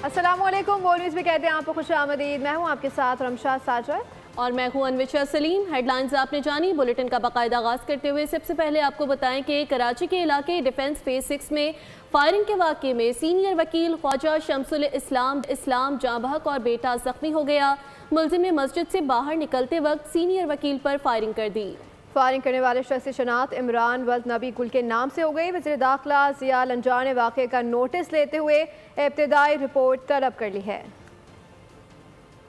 अस्सलाम वालेकुम। World news में कहते हैं आपको खुश आमदीद। मैं हूँ आपके साथ रमशाद साजद और मैं हूँ अनविशा सलीम। हेडलाइंस आपने जानी। बुलेटिन का बाकायदा आगाज़ करते हुए सबसे पहले आपको बताएं कि कराची के इलाके डिफेंस फेज 6 में फायरिंग के वाक़े में सीनियर वकील ख्वाजा शमसुल इस्लाम जाँ बहक और बेटा जख्मी हो गया। मुलजिम ने मस्जिद से बाहर निकलते वक्त सीनियर वकील पर फायरिंग कर दी। फायरिंग करने वाले शख्स की शनाख्त इमरान वल्द नबी गुल के नाम से हो गई। वज़ीर दाखिला ज़िया लंजार ने वाक़े का नोटिस लेते हुए इब्तिदाई रिपोर्ट तलब कर ली है।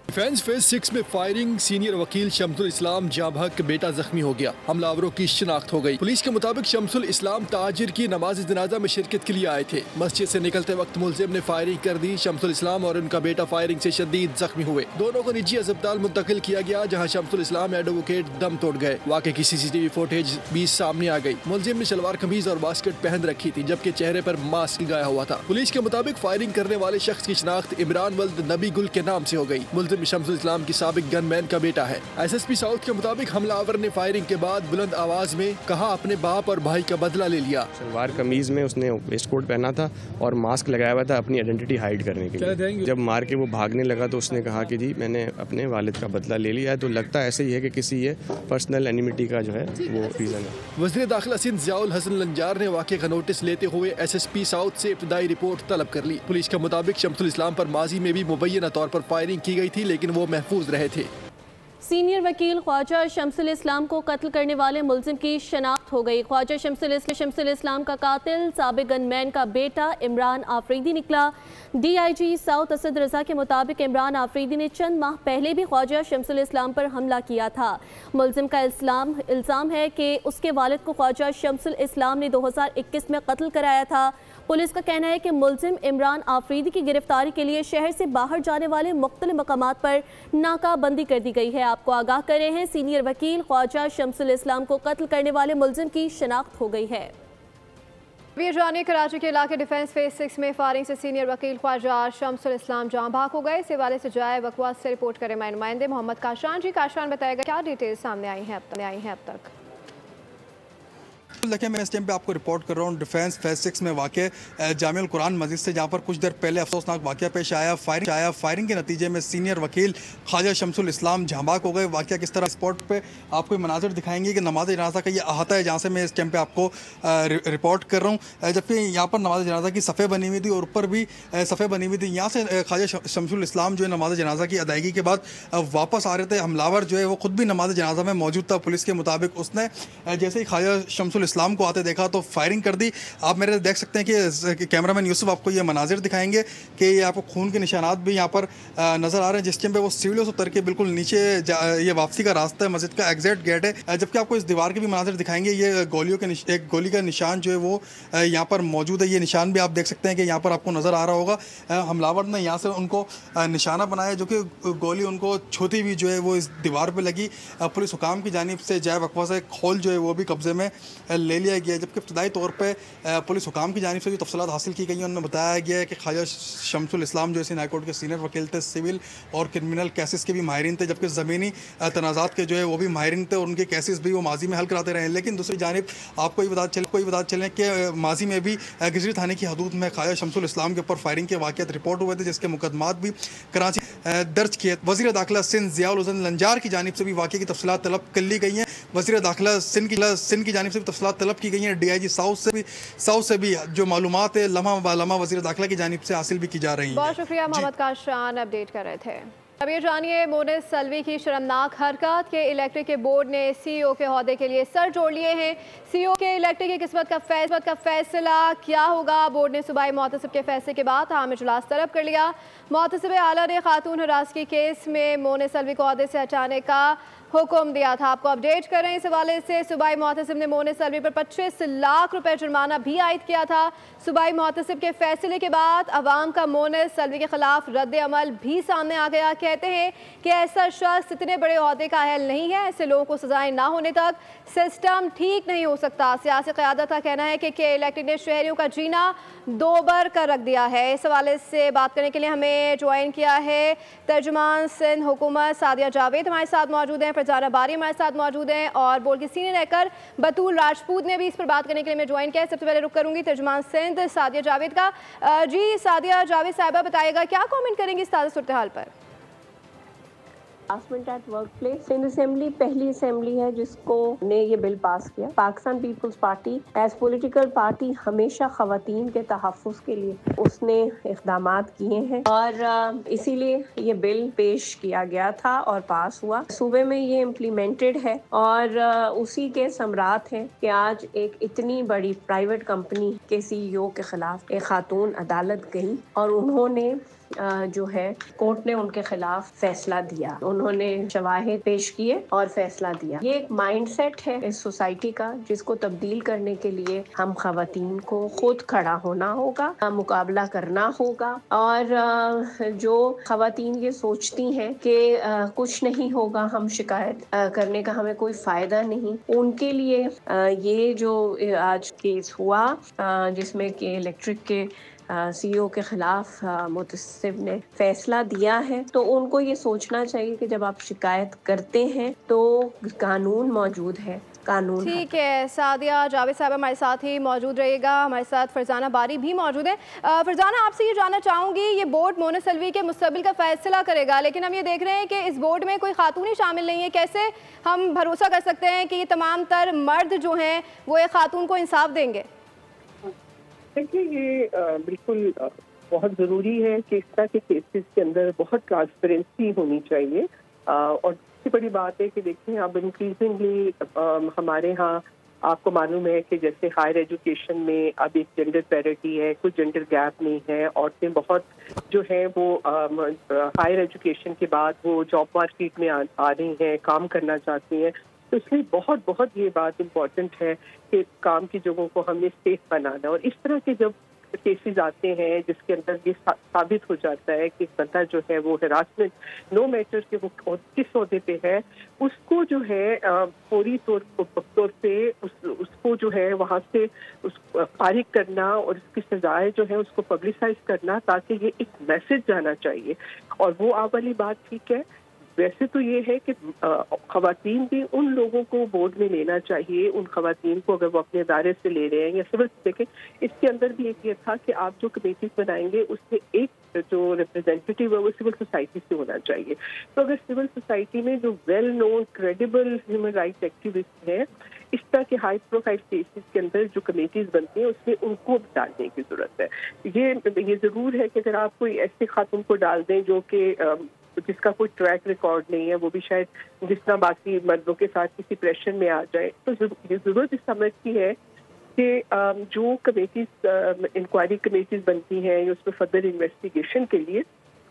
डिफेंस फेज 6 में फायरिंग, सीनियर वकील शमसुल इस्लाम जाँ बहक बेटा जख्मी हो गया। हमलावरों की शिनाख्त हो गई। पुलिस के मुताबिक शमसुल इस्लाम ताजिर की नमाज जनाजा में शिरकत के लिए आए थे। मस्जिद से निकलते वक्त मुलजिम ने फायरिंग कर दी। शमसुल इस्लाम और उनका बेटा फायरिंग से शदीद जख्मी हुए। दोनों को निजी अस्पताल मुंतकिल किया गया, जहाँ शमसुल इस्लाम एडवोकेट दम तोड़ गए। वाक़े की CCTV फुटेज भी सामने आ गई। मुलजिम ने शलवार कमीज और बास्केट पहन रखी थी, जबकि चेहरे पर मास्क लगाया हुआ था। पुलिस के मुताबिक फायरिंग करने वाले शख्स की शिनाख्त इमरान वल्द नबी गुल के नाम से हो गई। मुलजिम शमसुल इस्लाम की साबिक गनमैन का बेटा है। SSP साउथ के मुताबिक हमलावर ने फायरिंग के बाद बुलंद आवाज में कहा अपने बाप और भाई का बदला ले लिया। सलवार कमीज में उसने वेस्ट कोट पहना था और मास्क लगाया हुआ था अपनी आइडेंटिटी हाइड करने के लिए। जब मार के वो भागने लगा तो उसने कहा कि जी मैंने अपने वालिद का बदला ले लिया है। तो लगता ऐसे ही है कि किसी ये पर्सनल एनिमिटी का जो है वो रीजन है। वज़ीर दाखिला सिंध ज़ियाउल हसन लंजार ने वाक़े का नोटिस लेते हुए SSP साउथ से इब्तिदाई रिपोर्ट तलब कर ली। पुलिस के मुताबिक शमसुल इस्लाम पर माजी में भी मुबैना तौर पर फायरिंग की गई थी, लेकिन वो महफूज रहे थे। सीनियर वकील ख्वाजा शमसुल इस्लाम को कत्ल करने वाले मुलजिम की शनाख्त हो गई। ख्वाजा शमसुल इस्लाम का कातिल साबिक गनमैन का बेटा इमरान आफरीदी निकला। DIG साउथ असद रजा के मुताबिक इमरान आफरीदी ने चंद माह पहले भी ख्वाजा शमसुल इस्लाम पर हमला किया था। मुलजिम का इल्ज़ाम है कि उसके वालिद को ख्वाजा शमसुल इस्लाम ने 2021 में कत्ल कराया था। पुलिस का कहना है कि मुलजिम इमरान आफरीदी की गिरफ्तारी के लिए शहर से बाहर जाने वाले मुख्तलिफ मकामात पर नाकाबंदी कर दी गई है। आपको आगाह कर रहे हैं, सीनियर वकील ख्वाजा शमसुल इस्लाम को कत्ल करने वाले मुलजिम की शनाख्त हो गई है। जानिए कराची के इलाके डिफेंस फेज 6 में फायरिंग से सीनियर वकील ख्वाजा शमसुल इस्लाम जाँ बहक हो गए। इस हवाले से जाए वकवास से रिपोर्ट करें हमारे नुमाइंदे मोहम्मद काशान जी। काशान बताएगा क्या डिटेल सामने आई हैं अब तक। देखिए, मैं इस टाइम पे आपको रिपोर्ट कर रहा हूँ डिफेंस फेज 6 में वाक़े जामिउल कुरान मस्जिद से, जहाँ पर कुछ देर पहले अफसोसनाक वाक़या पेश आया। फायरिंग के नतीजे में सीनियर वकील ख्वाजा शमसुल इस्लाम जाँ बहक हो गए। वाक़या किस तरह स्पॉट पे आपको मनाजिर दिखाएंगे कि नमाज जनाजा का ये अहाता है, जहाँ से मैं इस टाइम पे आपको रिपोर्ट कर रहा हूँ। जबकि यहाँ पर नमाज जनाजा की सफ़े बनी हुई थी और ऊपर भी सफ़े बनी हुई थी। यहाँ से ख्वाजा शमसुल इस्लाम जो है नमाज जनाजा की अदायगी के बाद वापस आ रहे थे। हमलावर जो है वो खुद भी नमाज जनाजा में मौजूद था। पुलिस के मुताबिक उसने जैसे ही ख्वाजा शमसुल इस्लाम को आते देखा तो फायरिंग कर दी। आप मेरे देख सकते हैं कि कैमरामैन यूसुफ आपको ये मनाजिर दिखाएंगे कि ये आपको खून के निशानात भी यहाँ पर नज़र आ रहे हैं। जिस टाइम पे वो सीढ़ियों से उतर के बिल्कुल नीचे ये वापसी का रास्ता है, मस्जिद का एग्जैक्ट गेट है। जबकि आपको इस दीवार के भी मनाजिर दिखाएंगे। ये एक गोली का निशान जो है वो यहाँ पर मौजूद है। ये निशान भी आप देख सकते हैं कि यहाँ पर आपको नज़र आ रहा होगा। हमलावर ने यहाँ से उनको निशाना बनाया, जो कि गोली उनको छूती हुई जो है वो इस दीवार पर लगी। पुलिस हुकाम की जानिब से जाए वकवा से खोल जो है वो भी कब्जे में ले लिया गया। जबकि इब्तदाई तौर पे पुलिस हुकाम की जानिब से जो तफसीलात हासिल की गई हैं, उन्होंने बताया गया है कि ख्वाजा शमसुल इस्लाम जो हाई कोर्ट के सीनियर वकील थे, सिविल और क्रिमिनल केसेस के भी माहिरीन थे, जबकि ज़मीनी तनाज़ात के जो है वो भी माहिरीन थे और उनके केसेस भी वो माजी में हल कराते रहे। लेकिन दूसरी जानिब आपको ये बता चलें कि माजी में भी गिजरी थाने की हदूद में ख्वाजा शमसुल इस्लाम के ऊपर फायरिंग के वाक़यात रिपोर्ट हुए थे, जिसके मुकदमात भी कराची दर्ज किए। वज़ीर दाखिला सिंध ज़ियाउल हसन लंजार की जानिब से भी वाक़े की तफसीलात तलब कर ली गई हैं। वज़ीर दाखिला सिंध की जानिब से भी तफसीलात तलब की गई हैं। DIG साउथ से भी जो मालूमात है लम्हा ब लम्हा वज़ीर दाखिला की जानिब से हासिल भी की जा रही हैं। बहुत शुक्रिया मोहम्मद काशान, अपडेट कर रहे थे। अब ये जानिए मोनिस सलवी की शर्मनाक हरकत के इलेक्ट्रिक के बोर्ड ने CEO के ओहदे के लिए सर जोड़ लिए हैं। CEO के इलेक्ट्रिक की किस्मत का फैसला क्या होगा? बोर्ड ने सूबाई मुहतसिब के फैसले के बाद आम इजलास तलब कर लिया। मुहतसिब आला ने खातून हरासगी केस में मोनिस सलवी को ओहदे से हटाने का हुक्म दिया था। आपको अपडेट कर रहे हैं। इस हवाले से सूबाई मुहतसिब ने मोनिस सलवी पर 25 लाख रुपए जुर्माना भी आयद किया था। सूबाई मुहतसिब के फैसले के बाद अवाम का मोनिस सलवी के खिलाफ रद्द अमल भी सामने आ गया। कहते हैं कि ऐसा शख्स इतने बड़े ओहदे का अहल नहीं है। ऐसे लोगों को सजाएं ना होने तक सिस्टम ठीक नहीं हो सकता। सियासी क़यादत का कहना है कि इलेक्ट्रिक ने शहरियों का जीना दोबर कर रख दिया है। इस हवाले से बात करने के लिए हमें ज्वाइन किया है तर्जुमान सिंध हुकूमत सादिया जावेद हमारे साथ मौजूद हैं। फरजाना बारी हमारे साथ मौजूद हैं और बोर्ड के सीनियर हैकर बतूल राजपूत ने भी इस पर बात करने के लिए मैं ज्वाइन किया है। सबसे पहले रुक करूंगी तर्जुमान सिंध सादिया जावेद का। जी सादिया जावेद साहिबा, बताइएगा क्या कमेंट करेंगी इस ताज़ा सूरत हाल पर? Harassment at workplace. Sindh assembly पहली असेंबली है जिसको ने ये बिल पास किया। Pakistan Peoples Party as political party हमेशा खवातीन के तहफ़्फ़ुज़ के लिए उसने इक़दामात किए हैं और इसीलिए ये बिल पेश किया गया था और पास हुआ। सूबे में ये इम्प्लीमेंटेड है और उसी के समरात हैं कि आज एक इतनी बड़ी प्राइवेट कंपनी के CEO के खिलाफ एक खातून अदालत गई और उन्होंने जो है कोर्ट ने उनके खिलाफ फैसला दिया। उन्होंने शवाहिद पेश किए और फैसला दिया। ये एक माइंडसेट है इस सोसाइटी का जिसको तब्दील करने के लिए हम खवातीन को खुद खड़ा होना होगा, मुकाबला करना होगा। और जो खवातीन ये सोचती हैं कि कुछ नहीं होगा, हम शिकायत करने का हमें कोई फ़ायदा नहीं, उनके लिए ये जो आज केस हुआ जिसमें कि इलेक्ट्रिक के CEO के खिलाफ मुतसिब ने फैसला दिया है, तो उनको ये सोचना चाहिए कि जब आप शिकायत करते हैं तो कानून मौजूद है, कानून। ठीक है सादिया जावेद साहब हमारे साथ ही मौजूद रहिएगा। हमारे साथ फरजाना बारी भी मौजूद है। फरजाना, आपसे ये जानना चाहूँगी, ये बोर्ड मोना सल्वी के मुस्तकबिल का फैसला करेगा, लेकिन हम ये देख रहे हैं कि इस बोर्ड में कोई खातून ही शामिल नहीं है। कैसे हम भरोसा कर सकते हैं कि ये तमाम तर मर्द जो हैं वो एक खातून को इंसाफ देंगे? देखिए, ये बिल्कुल बहुत ज़रूरी है कि इस तरह के केसेस के अंदर बहुत ट्रांसपेरेंसी होनी चाहिए। और सबसे बड़ी बात है कि देखिए, अब इंक्रीजिंगली हमारे यहाँ आपको मालूम है कि जैसे हायर एजुकेशन में अब एक जेंडर पैरिटी है, कुछ जेंडर गैप नहीं है। औरतें बहुत जो है वो हायर एजुकेशन के बाद वो जॉब मार्केट में आ रही हैं, काम करना चाहती हैं। तो इसलिए बहुत बहुत ये बात इम्पॉर्टेंट है कि काम की जगहों को हमने सेफ बनाना। और इस तरह के जब केसेस आते हैं जिसके अंदर ये साबित हो जाता है कि बंदा जो है वो हरासमेंट नो मैटर कि वो किस ओहदे पे है, उसको जो है फौरी तौर पे उसको जो है वहाँ से फारिग करना और उसकी सजाएं जो है उसको पब्लिसाइज करना, ताकि ये एक मैसेज जाना चाहिए। और वो आप वाली बात ठीक है। वैसे तो ये है कि खवातीन भी उन लोगों को बोर्ड में लेना चाहिए, उन खवातीन को अगर वो अपने दायरे से ले रहे हैं या सिविल। देखें, इसके अंदर भी एक ये था कि आप जो कमेटीज बनाएंगे उसमें एक जो रिप्रेजेंटेटिव है वो सिविल सोसाइटी से होना चाहिए। तो अगर सिविल सोसाइटी में जो well known credible human rights activist हैं, इस तरह के हाई प्रोफाइल केसेस के अंदर जो कमेटीज बनती हैं उसमें उनको डालने की जरूरत है। ये जरूर है कि अगर आप कोई ऐसे खातून को डाल दें जो कि जिसका कोई ट्रैक रिकॉर्ड नहीं है, वो भी शायद जिस तरह बाकी मर्दों के साथ किसी प्रेशर में आ जाए, तो ये जरूरत इस समझती है कि जो कमेटीज इंक्वायरी कमेटीज बनती हैं या उसमें फर्दर इन्वेस्टिगेशन के लिए,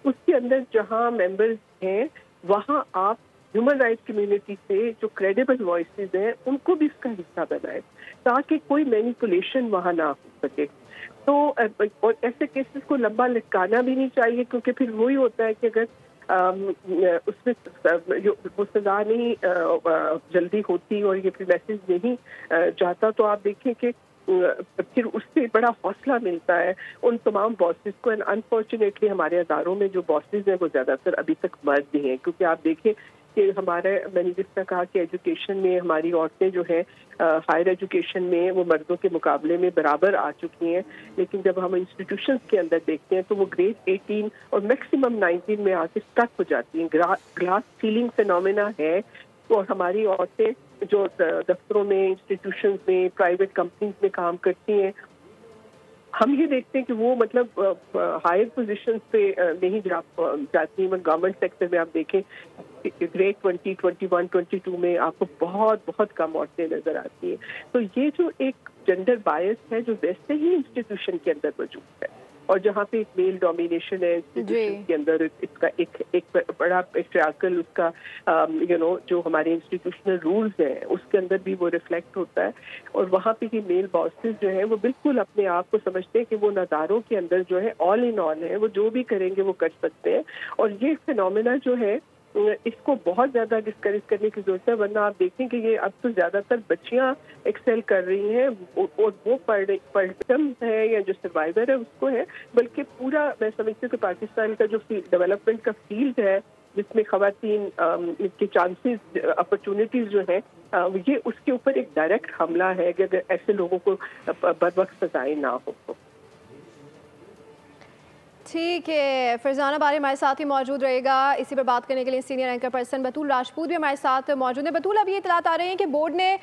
उसके अंदर जहां मेंबर्स हैं वहां आप ह्यूमन राइट्स कम्युनिटी से जो क्रेडिबल वॉइसेस हैं उनको भी इसका हिस्सा बनाएं, ताकि कोई मैनिपुलेशन वहां ना हो सके। तो और ऐसे केसेस को लंबा लटकाना भी नहीं चाहिए, क्योंकि फिर वही होता है कि अगर उसमें वो सजा नहीं जल्दी होती और ये फिर मैसेज नहीं जाता, तो आप देखें कि फिर उससे बड़ा हौसला मिलता है उन तमाम बॉसेस को। एंड अनफॉर्चुनेटली हमारे अदारों में जो बॉसेस हैं वो ज़्यादातर अभी तक मर्द ही हैं, क्योंकि आप देखें कि हमारे, मैंने जिस तरह कहा कि एजुकेशन में हमारी औरतें जो है हायर एजुकेशन में वो मर्दों के मुकाबले में बराबर आ चुकी हैं, लेकिन जब हम इंस्टीट्यूशंस के अंदर देखते हैं तो वो ग्रेड 18 और मैक्सिमम 19 में आके स्टक हो जाती हैं। ग्लास सीलिंग फिनोमेना है। और हमारी औरतें जो दफ्तरों में, इंस्टीट्यूशंस में, प्राइवेट कंपनीज में काम करती हैं, हम ये देखते हैं कि वो मतलब हायर पोजीशंस पे नहीं जाती। गवर्नमेंट सेक्टर में आप देखें ग्रेड 20, 21, 22 में आपको बहुत बहुत कम औरतें नजर आती हैं। तो ये जो एक जेंडर बायस है जो वैसे ही इंस्टीट्यूशन के अंदर मौजूद है, और जहाँ पे एक मेल डोमिनेशन है इंस्टीट्यूशन के अंदर, इसका एक बड़ा पेट्रियार्कल उसका जो हमारे इंस्टीट्यूशनल रूल्स हैं उसके अंदर भी वो रिफ्लेक्ट होता है। और वहाँ पे ये मेल बॉसेस जो है वो बिल्कुल अपने आप को समझते हैं कि वो नदारों के अंदर जो है ऑल इन ऑल है, वो जो भी करेंगे वो कर सकते हैं। और ये फिनोमेना जो है इसको बहुत ज्यादा डिस्करेज करने की जरूरत है, वरना आप देखें कि ये अब तो ज्यादातर बच्चियां एक्सेल कर रही हैं और वो पर्टम है या जो सर्वाइवर है उसको है, बल्कि पूरा मैं समझती हूँ कि पाकिस्तान का जो डेवलपमेंट का फील्ड है جس میں خواتین کے چانسز اپرچونیٹیز جو ہیں یہ اس کے اوپر ایک ڈائریکٹ حملہ ہے کہ اگر ایسے لوگوں کو بروقت سزائیں نہ ہو. ٹھیک ہے، فرزانہ باری ہمارے ساتھ ہی موجود رہے گا. اسی پر بات کرنے کے لیے سینئر اینکر پرسن بطول راجپوت بھی ہمارے ساتھ موجود ہیں. بطول، اب یہ اطلاعات آ رہے ہیں کہ بورڈ نے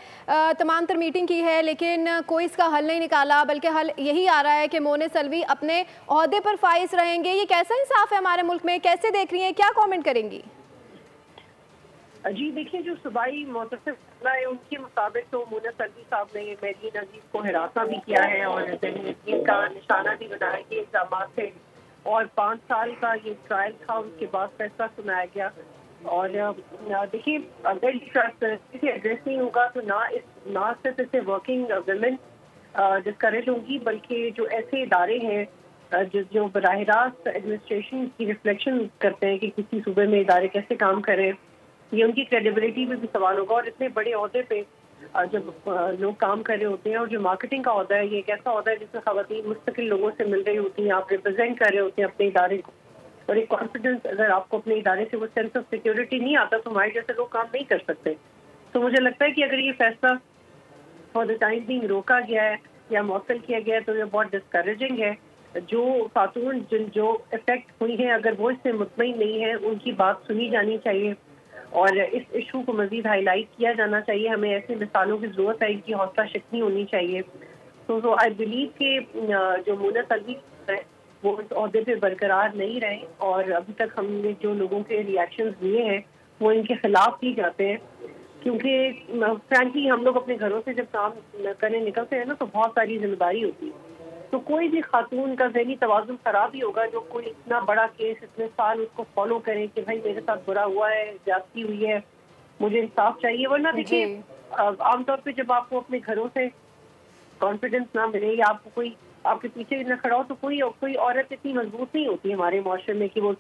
تمام تر میٹنگ کی ہے لیکن کوئی اس کا حل نہیں نکالا، بلکہ حل یہی آ رہا ہے کہ مونس سلوی اپنے عہدے پر فائز رہیں گے. یہ کیسا انصاف ہے ہمارے ملک میں؟ کیسے دیکھ رہی ہیں؟ کیا کامنٹ کریں گی؟ جی دیکھیں، جو صوبائی معتصب ہے ان کے مطابق تو مونس سلوی صاحب نے میرین عزیز کو ہراساں بھی کیا ہے اور ذہنی کا نشانہ بھی بنایا کہ الزامات تھے، اور 5 سال کا یہ ٹرائل تھا. اس کے بعد فیصلہ سنایا گیا. اور دیکھیے، اگر اسے ایڈریس نہیں ہوگا تو نہ صرف اسے ورکنگ ویمن ڈسکریج ہوگی، بلکہ جو ایسے ادارے ہیں جو براہ راست ایڈمنسٹریشن کی ریفلیکشن کرتے ہیں کہ کسی صوبے میں ادارے کیسے کام کریں، یہ ان کی کریڈیبلٹی میں بھی سوال ہوگا. اور اتنے بڑے عہدے پہ جب لوگ کام کر رہے ہوتے ہیں، اور جو مارکیٹنگ کا عہدہ ہے یہ ایک ایسا عہدہ ہے جس میں خواتین مستقل لوگوں سے مل رہی ہوتی ہیں، آپ ریپرزینٹ کر رہے ہوتے ہیں اپنے ادارے کو، اور ایک کانفیڈنس اگر آپ کو اپنے ادارے سے وہ سینس آف سیکیورٹی نہیں آتا تو ہمارے جیسے لوگ کام نہیں کر سکتے. تو مجھے لگتا ہے کہ اگر یہ فیصلہ فار دا ٹائم بینگ روکا گیا ہے یا معطل کیا گیا ہے تو یہ بہت ڈسکریجنگ ہے. جو خاتون جو افیکٹ ہوئی ہیں اگر وہ اس سے مطمئن نہیں ہے، ان کی بات سنی جانی چاہیے اور اس ایشو کو مزید ہائی لائٹ کیا جانا چاہیے. ہمیں ایسی مثالوں کی ضرورت ہے، ان کی حوصلہ شکنی ہونی چاہیے. تو آئی بلیو کہ جو مونس سلوی ہے وہ اس عہدے پہ برقرار نہیں رہے، اور ابھی تک ہم نے جو لوگوں کے ریئیکشنز دیے ہیں وہ ان کے خلاف ہی جاتے ہیں، کیونکہ فرینکلی ہم لوگ اپنے گھروں سے جب کام کرنے نکلتے ہیں نا تو بہت ساری ذمہ داری ہوتی ہے. تو کوئی بھی خاتون کا ذہنی توازن خراب ہی ہوگا جو کوئی اتنا بڑا کیس اتنے سال اس کو فالو کرے کہ بھائی میرے ساتھ برا ہوا ہے، زیادتی ہوئی ہے، مجھے انصاف چاہیے. ورنہ دیکھیے عام طور پہ جب آپ کو اپنے گھروں سے کانفیڈنس نہ ملے یا آپ کو کوئی آپ کے پیچھے نہ کھڑا ہو تو کوئی عورت اتنی مضبوط نہیں ہوتی ہمارے معاشرے میں کہ وہ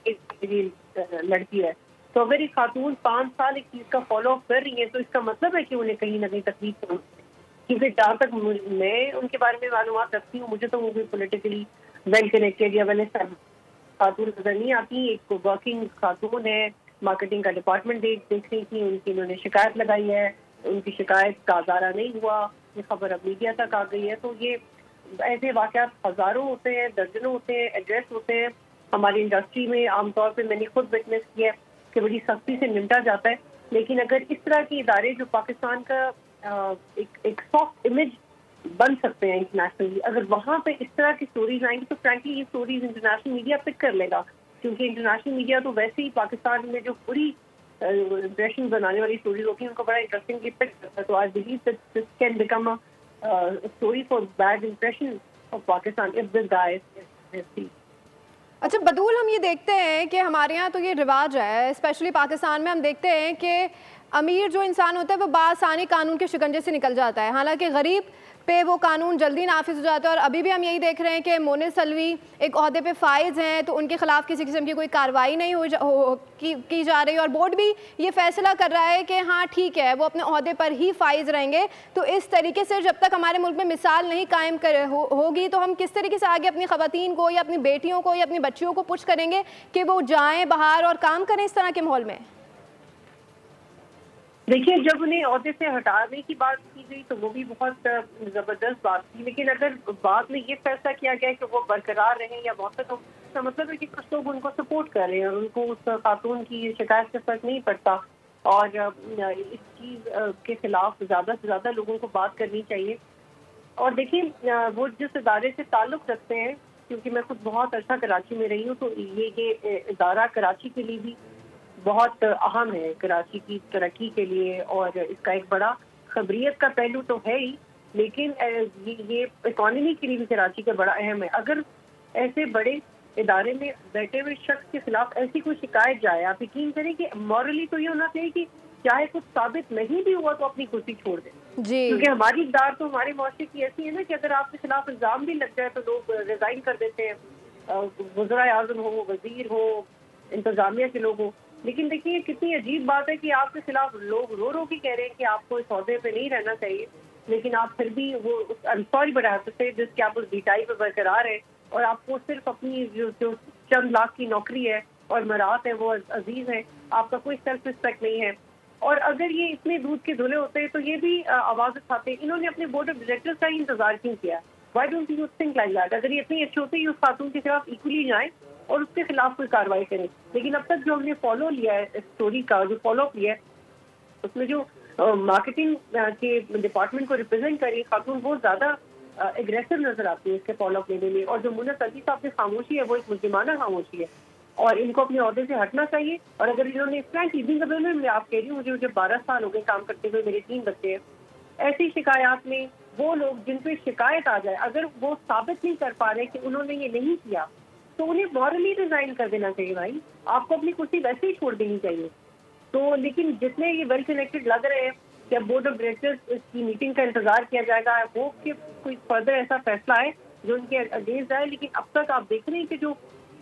لڑکی ہے. تو اگر ایک خاتون 5 سال ایک چیز کا فالو اپ کر رہی ہے تو اس کا مطلب ہے کہ انہیں کہیں نہ کہیں تکلیف پہنچتی ہے. کیونکہ جہاں تک میں ان کے بارے میں معلومات رکھتی ہوں، مجھے تو وہ پولیٹیکلی ویل کنیکٹڈ یا ویل خاتون نظر نہیں آتی. ایک ورکنگ خاتون ہے، مارکیٹنگ کا ڈپارٹمنٹ دیکھ رہی تھی، انہوں نے شکایت لگائی ہے، ان کی شکایت کا ازالہ نہیں ہوا، یہ خبر اب میڈیا تک آ گئی ہے. تو یہ ایسے واقعات ہزاروں ہوتے ہیں، درجنوں ہوتے ہیں، ایڈریس ہوتے ہیں. ہماری انڈسٹری میں عام طور پہ میں نے خود وٹنس کیا ہے کہ بڑی سختی سے نمٹا جاتا ہے. لیکن اگر اس طرح کے ادارے جو پاکستان کا ایک سافٹ امیج بن سکتے ہیں انٹرنیشنلی، اگر وہاں پہ اس طرح کی سٹوریز آئیں گی تو فرینکلی یہ سٹوریز انٹرنیشنل میڈیا پک کر لے گا، کیونکہ انٹرنیشنل میڈیا تو ویسے ہی پاکستان میں جو پوری امپریشن بنانے والی سٹوریز ہوتی ہیں ان کو بڑا انٹرسٹنگلی پک کرتا ہے. تو I believe that this can become a story for bad impression of Pakistan if this guy. اچھا بدول، ہم یہ دیکھتے ہیں کہ ہمارے یہاں تو یہ رواج ہے، اسپیشلی پاکستان میں ہم دیکھتے ہیں کہ امیر جو انسان ہوتا ہے وہ بآسانی قانون کے شکنجے سے نکل جاتا ہے، حالانکہ غریب پہ وہ قانون جلدی نافذ ہو جاتا ہے. اور ابھی بھی ہم یہی دیکھ رہے ہیں کہ مونس سلوی ایک عہدے پہ فائز ہیں تو ان کے خلاف کسی قسم کی کوئی کارروائی نہیں کی جا رہی، اور بورڈ بھی یہ فیصلہ کر رہا ہے کہ ہاں ٹھیک ہے وہ اپنے عہدے پر ہی فائز رہیں گے. تو اس طریقے سے جب تک ہمارے ملک میں مثال نہیں قائم ہوگی تو ہم کس طریقے سے آگے اپنی خواتین کو یا اپنی بیٹیوں کو یا اپنی بچیوں کو پش کریں گے کہ وہ جائیں باہر اور کام کریں اس طرح کے ماحول میں؟ دیکھیے، جب انہیں عہدے سے ہٹانے کی بات کی گئی تو وہ بھی بہت زبردست بات تھی، لیکن اگر بعد میں یہ فیصلہ کیا گیا کہ وہ برقرار رہیں یا موثر ہو، اس کا مطلب ہے کہ کچھ لوگ ان کو سپورٹ کر رہے ہیں اور ان کو اس خاتون کی شکایت سے فرق نہیں پڑتا. اور اس چیز کے خلاف زیادہ سے زیادہ لوگوں کو بات کرنی چاہیے. اور دیکھیے، وہ جس ادارے سے تعلق رکھتے ہیں، کیونکہ میں خود بہت عرصہ کراچی میں رہی ہوں، تو یہ ادارہ کراچی کے لیے بھی بہت اہم ہے، کراچی کی ترقی کے لیے، اور اس کا ایک بڑا خبریت کا پہلو تو ہے ہی، لیکن یہ اکانومی کے لیے بھی کراچی کا بڑا اہم ہے. اگر ایسے بڑے ادارے میں بیٹھے ہوئے شخص کے خلاف ایسی کوئی شکایت جائے، آپ یقین کریں کہ مورلی تو یہ ہونا چاہیے کہ چاہے کچھ ثابت نہیں بھی ہوا تو اپنی کرسی چھوڑ دیں. کیونکہ ہماری اقدار تو ہمارے معاشرے کی ایسی ہے نا کہ اگر آپ کے خلاف الزام بھی لگ جائے تو لوگ ریزائن کر دیتے ہیں، وزراء اعظم ہو، وزیر ہو، انتظامیہ کے لوگ ہوں. لیکن دیکھیے کتنی عجیب بات ہے کہ آپ کے خلاف لوگ رو رو کے کہہ رہے ہیں کہ آپ کو اس عہدے پہ نہیں رہنا چاہیے، لیکن آپ پھر بھی وہ sorry but I have to say جس کہ آپ اس ڈیٹائی پہ برقرار ہے، اور آپ کو صرف اپنی جو چند لاکھ کی نوکری ہے اور مرات ہیں وہ عزیز ہیں، آپ کا کوئی سیلف رسپیکٹ نہیں ہے. اور اگر یہ اتنے دودھ کے دھلے ہوتے ہیں تو یہ بھی آواز اٹھاتے ہیں. انہوں نے اپنے بورڈ آف ڈائریکٹرز کا ہی انتظار کیوں کیا؟ Why don't you think like that? اگر یہ اتنے اچھے ہوتے ہی اس خاتون کے خلاف ایکولی جائیں اور اس کے خلاف کوئی کارروائی کریں. لیکن اب تک جو ہم نے فالو لیا ہے اسٹوری کا، جو فالو اپ لیا ہے، اس میں جو مارکیٹنگ کے ڈپارٹمنٹ کو ریپرزینٹ کر رہی خاتون بہت زیادہ اگریسو نظر آتی ہے اس کے فالو اپ لینے میں. اور جو منت علی صاحب کی خاموشی ہے وہ ایک مجرمانہ خاموشی ہے، اور ان کو اپنے عہدے سے ہٹنا چاہیے. اور اگر انہوں نے فرینک ایوننگ کا میں آپ کہہ رہی ہوں، مجھے 12 سال ہو گئے کام کرتے ہوئے، میرے 3 بچے ہیں. ایسی شکایات میں وہ لوگ جن پہ شکایت آ جائے اگر وہ ثابت نہیں کر پا رہے کہ انہوں نے یہ نہیں کیا تو انہیں مورلی ریزائن کر دینا چاہیے. بھائی آپ کو اپنی کرسی ویسے ہی چھوڑ دینی چاہیے. تو لیکن جتنے یہ ویل کنیکٹڈ لگ رہے ہیں کہ بورڈ آف ڈائریکٹرز کی میٹنگ کا انتظار کیا جائے گا، وہ کہ کوئی فردر ایسا فیصلہ ہے جو ان کے اگینسٹ آئے. لیکن اب تک آپ دیکھ رہے ہیں کہ جو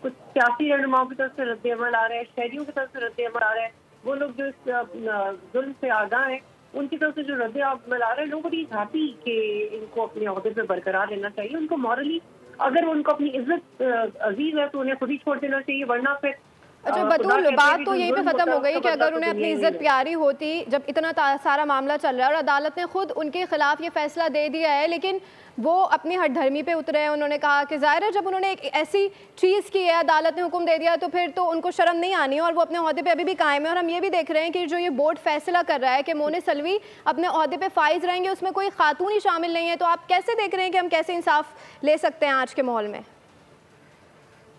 کچھ سیاسی رہنماؤں کی طرف سے رد عمل آ رہا ہے، شہریوں کی طرف سے رد عمل آ رہا ہے، وہ لوگ جو اس ظلم سے آگاہ ہیں ان کی طرف سے جو رد عمل آ رہا ہے، لوگ بڑی ہیپی کہ ان کو اپنے عہدے پہ برقرار رہنا چاہیے. ان کو مورلی اگر ان کو اپنی عزت عزیز ہے تو انہیں خود ہی چھوڑ دینا چاہیے، ورنہ پھر اچھا بطول، بات تو یہیں پہ ختم ہو گئی کہ اگر انہیں اپنی عزت پیاری ہوتی، جب اتنا سارا معاملہ چل رہا ہے اور عدالت نے خود ان کے خلاف یہ فیصلہ دے دیا ہے، لیکن وہ اپنی ہٹ دھرمی پہ اترے ہیں. انہوں نے کہا کہ ظاہر ہے جب انہوں نے ایک ایسی چیز کی ہے، عدالت نے حکم دے دیا تو پھر تو ان کو شرم نہیں آنی اور وہ اپنے عہدے پہ ابھی بھی قائم ہے. اور ہم یہ بھی دیکھ رہے ہیں کہ جو یہ بورڈ فیصلہ کر رہا ہے کہ مونس سلوی اپنے عہدے پہ فائز رہیں گے، اس میں کوئی خاتون ہی شامل نہیں ہے. تو آپ کیسے دیکھ رہے ہیں کہ ہم کیسے انصاف لے سکتے ہیں آج کے ماحول میں؟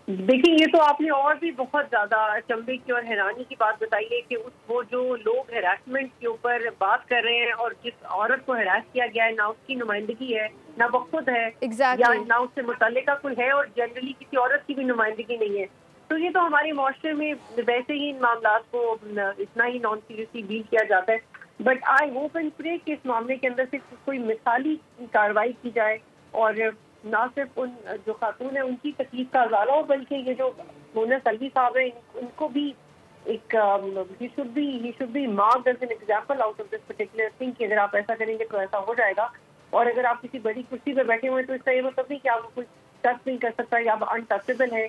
دیکھیں، یہ تو آپ نے اور بھی بہت زیادہ اچنبے کی اور حیرانی کی بات بتائی ہے کہ وہ جو لوگ ہراسمنٹ کے اوپر بات کر رہے ہیں اور جس عورت کو ہراس کیا گیا ہے، نہ اس کی نمائندگی ہے، نہ وہ خود ہے، یا نہ اس سے متعلقہ کوئی ہے، اور جنرلی کسی عورت کی بھی نمائندگی نہیں ہے. تو یہ تو ہمارے معاشرے میں ویسے ہی ان معاملات کو اتنا ہی نان سیریسلی ڈیل کیا جاتا ہے. بٹ آئی ہوپ اینڈ پرے کہ اس معاملے کے اندر سے کوئی مثالی کارروائی کی جائے اور نہ صرف ان جو خاتون ہیں ان کی تکلیف کا ازالہ ہو، بلکہ یہ جو مونس سلوی صاحب ہیں ان کو بھی ایک ہی should be marked as an example out of this particular thing کہ اگر آپ ایسا کریں گے تو ایسا ہو جائے گا. اور اگر آپ کسی بڑی کرسی پہ بیٹھے ہوئے تو اس کا یہ مطلب نہیں کہ آپ کو کوئی ٹچ نہیں کر سکتا یا آپ انٹچیبل ہے.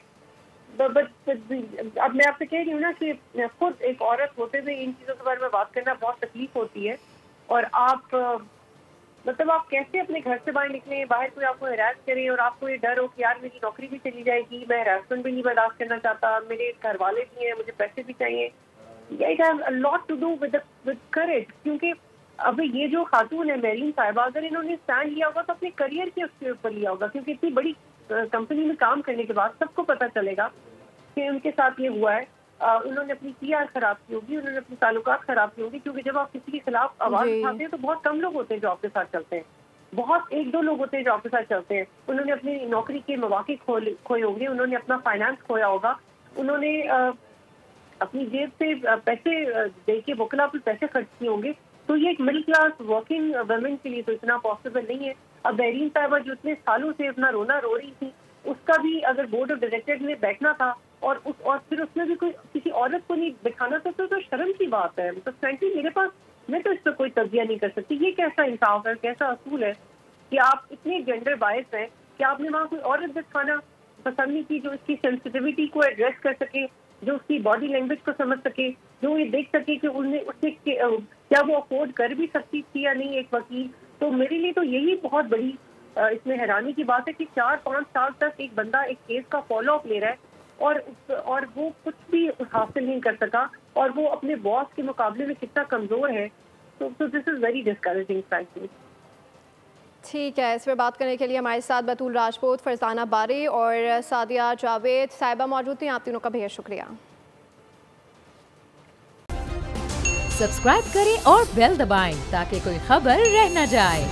اب میں آپ سے کہہ رہی ہوں نا کہ خود ایک عورت ہوتے ہوئے ان چیزوں کے بارے میں بات کرنا بہت تکلیف ہوتی ہے. اور آپ مطلب آپ کیسے اپنے گھر سے باہر نکلیں، باہر کوئی آپ کو ہراس کرے اور آپ کو یہ ڈر ہو کہ یار میری نوکری بھی چلی جائے گی، میں ہراسمنٹ بھی نہیں برداشت کرنا چاہتا، میرے گھر والے بھی ہیں، مجھے پیسے بھی چاہیے. It has a lot to do with courage. کیونکہ اب یہ جو خاتون ہے میرین صاحبہ، اگر انہوں نے اسٹینڈ لیا ہوگا تو اپنے کریئر کے اس کے اوپر لیا ہوگا. کیونکہ اتنی بڑی کمپنی میں کام کرنے کے بعد سب کو پتہ چلے گا کہ ان کے ساتھ یہ ہوا ہے. انہوں نے اپنی PR خراب کی ہوگی، انہوں نے اپنے تعلقات خراب کی ہوگی. کیونکہ جب آپ کسی کے خلاف آواز اٹھاتے ہیں تو بہت کم لوگ ہوتے ہیں جو آپ کے ساتھ چلتے ہیں، بہت 1-2 لوگ ہوتے ہیں جو آپ کے ساتھ چلتے ہیں. انہوں نے اپنی نوکری کے مواقع کھوئے ہوں گے، انہوں نے اپنا فائنانس کھویا ہوگا، انہوں نے اپنی جیب سے پیسے دے کے وکلا پہ پیسے خرچ کیے ہوں گے. تو یہ ایک مڈل کلاس ورکنگ ویمن کے لیے تو اتنا پاسبل نہیں ہے. اب میرین صاحبہ جو اتنے سالوں سے اپنا رونا رو رہی تھی، اس کا بھی اگر بورڈ آف ڈائریکٹر میں بیٹھنا تھا اور پھر اس میں بھی کوئی کسی عورت کو نہیں بٹھانا تھا تو شرم کی بات ہے. مطلب فرینکلی میرے پاس میں تو اس پہ کوئی تجزیہ نہیں کر سکتی. یہ کیسا انصاف ہے، کیسا اصول ہے کہ آپ اتنے جینڈر بائس ہیں کہ آپ نے وہاں کوئی عورت بٹھانا پسند نہیں کی جو اس کی سینسٹیوٹی کو ایڈریس کر سکے، جو اس کی باڈی لینگویج کو سمجھ سکے، جو یہ دیکھ سکے کہ اس نے کیا وہ افورڈ کر بھی سکتی تھی یا نہیں ایک وکیل. تو میرے لیے تو یہی بہت بڑی اس میں حیرانی کی بات ہے کہ 4-5 سال تک ایک بندہ ایک کیس کا فالو اپ لے رہا ہے اور وہ کچھ بھی حاصل نہیں کر سکا، اور وہ اپنے باس کے مقابلے میں کتنا کمزور ہے. تو دس از ویری ڈسکریجنگ فرینکلی. ٹھیک ہے، اس پہ بات کرنے کے لیے ہمارے ساتھ بطول راجپوت، فرزانہ باری اور سعدیہ جاوید صاحبہ موجود تھیں. آپ تینوں کا بہت شکریہ. سبسکرائب کریں اور بیل دبائیں تاکہ کوئی خبر رہ نہ جائے.